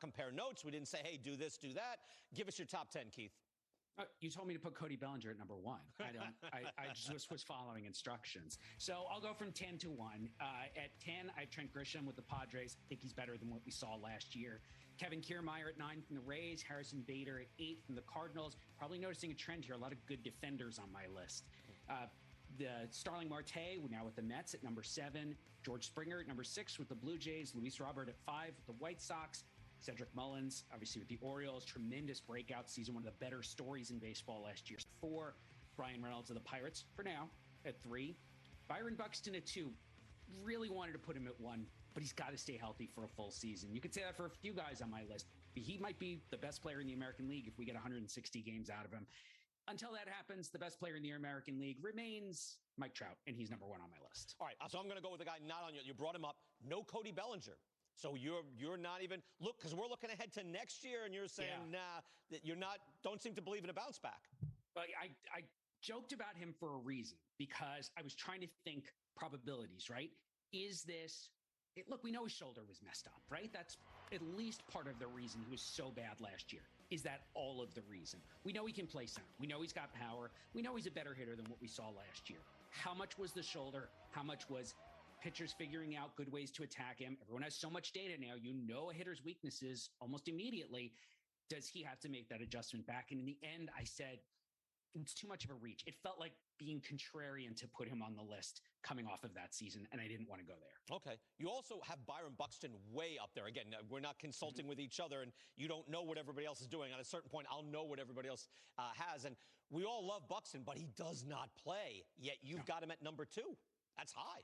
compare notes. We didn't say, hey, do this, do that. Give us your top 10, Keith. You told me to put Cody Bellinger at number 1. I just was following instructions. So I'll go from 10 to 1. At 10, I have Trent Grisham with the Padres. I think he's better than what we saw last year. Kevin Kiermaier at 9 from the Rays. Harrison Bader at 8 from the Cardinals. Probably noticing a trend here. A lot of good defenders on my list. The Starling Marte, now with the Mets at number 7. George Springer at number 6 with the Blue Jays. Luis Robert at 5 with the White Sox. Cedric Mullins, obviously with the Orioles, tremendous breakout season, one of the better stories in baseball last year. 4, Brian Reynolds of the Pirates, for now, at 3. Byron Buxton at 2. Really wanted to put him at 1, but he's got to stay healthy for a full season. You could say that for a few guys on my list. He might be the best player in the American League if we get 160 games out of him. Until that happens, the best player in the American League remains Mike Trout, and he's number 1 on my list. All right, so I'm going to go with a guy not on you brought him up. No Cody Bellinger. So you're not even look, because we're looking ahead to next year, and you're saying nah, that you're not, don't seem to believe in a bounce back. But I joked about him for a reason, because I was trying to think probabilities, right? Is this look, we know his shoulder was messed up, right? That's at least part of the reason he was so bad last year. Is that all of the reason? We know he can play center. We know he's got power. We know he's a better hitter than what we saw last year. How much was the shoulder? How much was pitchers figuring out good ways to attack him? Everyone has so much data now. You know a hitter's weaknesses almost immediately. Does he have to make that adjustment back? And in the end, I said, it's too much of a reach. It felt like being contrarian to put him on the list coming off of that season, and I didn't want to go there. Okay. You also have Byron Buxton way up there. Again, we're not consulting with each other, and you don't know what everybody else is doing. At a certain point, I'll know what everybody else has. And we all love Buxton, but he does not play. Yet you've got him at number 2. That's high.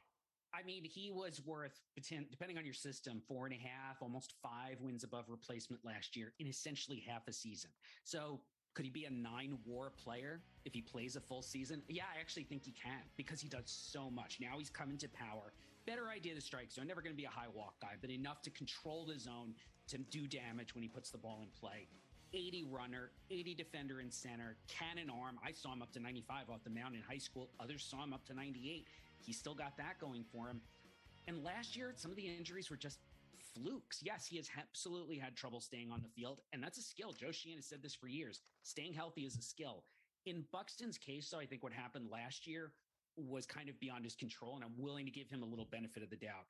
I mean, he was worth, depending on your system, 4.5, almost 5 wins above replacement last year in essentially half a season. So could he be a 9 WAR player if he plays a full season? Yeah, I actually think he can, because he does so much. Now he's coming to power. Better idea to strike zone. Never going to be a high walk guy, but enough to control the zone to do damage when he puts the ball in play. 80 runner, 80 defender in center, cannon arm. I saw him up to 95 off the mound in high school. Others saw him up to 98. He's still got that going for him. And last year, some of the injuries were just flukes. Yes, he has absolutely had trouble staying on the field, and that's a skill. Joe Sheehan has said this for years. Staying healthy is a skill. In Buxton's case, though, I think what happened last year was kind of beyond his control, and I'm willing to give him a little benefit of the doubt.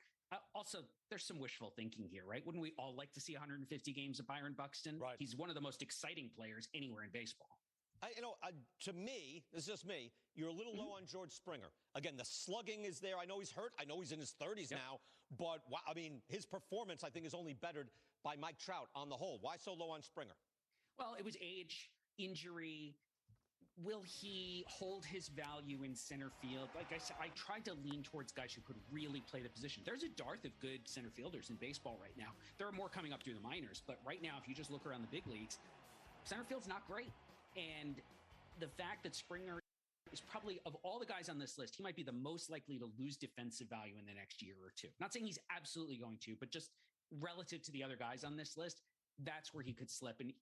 Also, there's some wishful thinking here, right? Wouldn't we all like to see 150 games of Byron Buxton? Right. He's one of the most exciting players anywhere in baseball. To me, this is just me, you're a little low on George Springer. Again, the slugging is there. I know he's hurt. I know he's in his 30s now. But, I mean, his performance, I think, is only bettered by Mike Trout on the whole. Why so low on Springer? Well, it was age, injury. Will he hold his value in center field? Like I said, I tried to lean towards guys who could really play the position. There's a dearth of good center fielders in baseball right now. There are more coming up through the minors. But right now, if you just look around the big leagues, center field's not great. And the fact that Springer is probably, of all the guys on this list, he might be the most likely to lose defensive value in the next year or two. Not saying he's absolutely going to, but just relative to the other guys on this list, that's where he could slip. And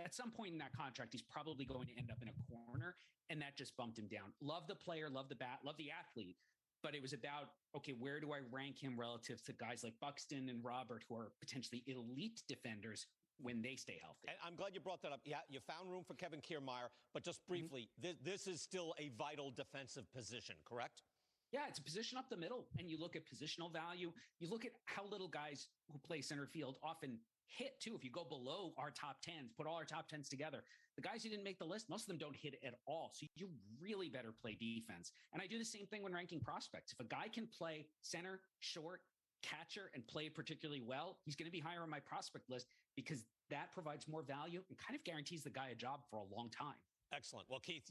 at some point in that contract, he's probably going to end up in a corner, and that just bumped him down. Love the player, love the bat, love the athlete. But it was about, okay, where do I rank him relative to guys like Buxton and Robert, who are potentially elite defenders when they stay healthy? And I'm glad you brought that up. Yeah, you found room for Kevin Kiermaier, but just briefly, this is still a vital defensive position, correct? Yeah, it's a position up the middle, and you look at positional value. You look at how little guys who play center field often hit, too. If you go below our top 10s, put all our top 10s together, the guys who didn't make the list, most of them don't hit at all. So you really better play defense. And I do the same thing when ranking prospects. If a guy can play center, short, catcher, and play particularly well, he's going to be higher on my prospect list, because that provides more value and kind of guarantees the guy a job for a long time. Excellent. Well, Keith,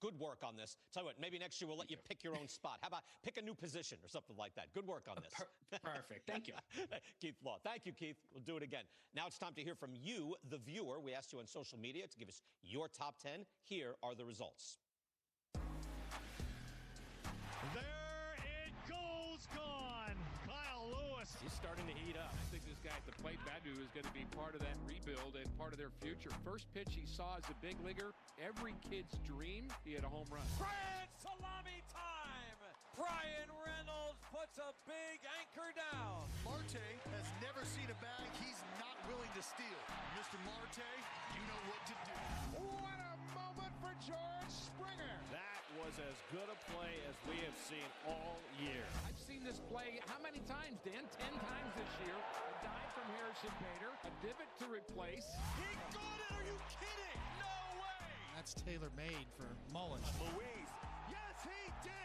good work on this. Tell you what, maybe next year we'll let you pick your own spot. How about pick a new position or something like that? Good work on this. Perfect. Thank you. Keith Law. Thank you, Keith. We'll do it again. Now it's time to hear from you, the viewer. We asked you on social media to give us your top 10. Here are the results. There it goes, gone. Kyle Lewis. He's starting to heat up. I think this guy at the plate, Badu, is going to be part of that rebuild and part of their future. First pitch he saw as a big leaguer, every kid's dream, he had a home run. Grand salami time! Brian Reynolds puts a big anchor down. Marte has never seen a bag he's not willing to steal. Mr. Marte, you know what to do. What a moment for George Springer. That was as good a play as we have seen all year. I've seen this play how many times, Dan? 10 times this year. A dive from Harrison Bader, a divot to replace. He got it! Are you kidding? No way! That's tailor-made for Mullins. Luis, yes he did!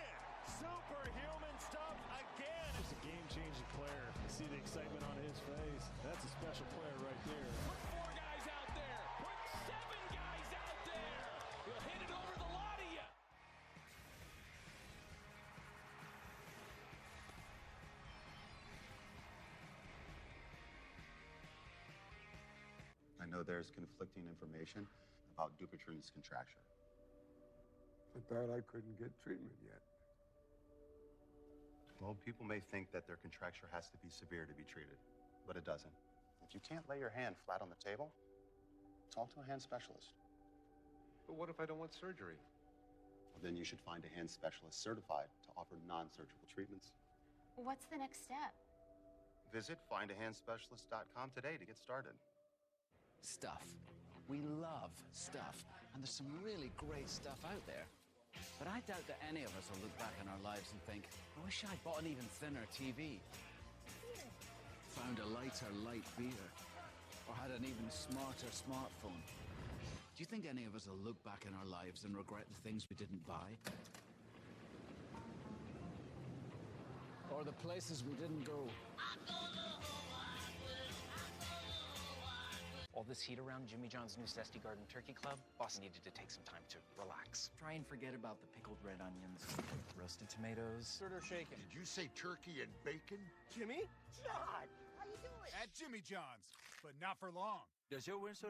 Superhuman stuff again! He's a game-changing player. I see the excitement on his face. That's a special player right there. Put 4 guys out there! Put 7 guys out there! He'll hit it over the lot of you! I know there's conflicting information about Dupuytren's contracture. I thought I couldn't get treatment yet. Well, people may think that their contracture has to be severe to be treated, but it doesn't. If you can't lay your hand flat on the table, talk to a hand specialist. But what if I don't want surgery? Well, then you should find a hand specialist certified to offer non-surgical treatments. What's the next step? Visit findahandspecialist.com today to get started. Stuff. We love stuff, and there's some really great stuff out there. But I doubt that any of us will look back on our lives and think, I wish I'd bought an even thinner TV, found a lighter light beer, or had an even smarter smartphone. Do you think any of us will look back in our lives and regret the things we didn't buy? Or the places we didn't go? All this heat around Jimmy John's new Zesty Garden Turkey Club, boss needed to take some time to relax. Try and forget about the pickled red onions, roasted tomatoes. Sort of shaken. Did you say turkey and bacon? Jimmy? John! How you doing? At Jimmy John's, but not for long. Does your Windsor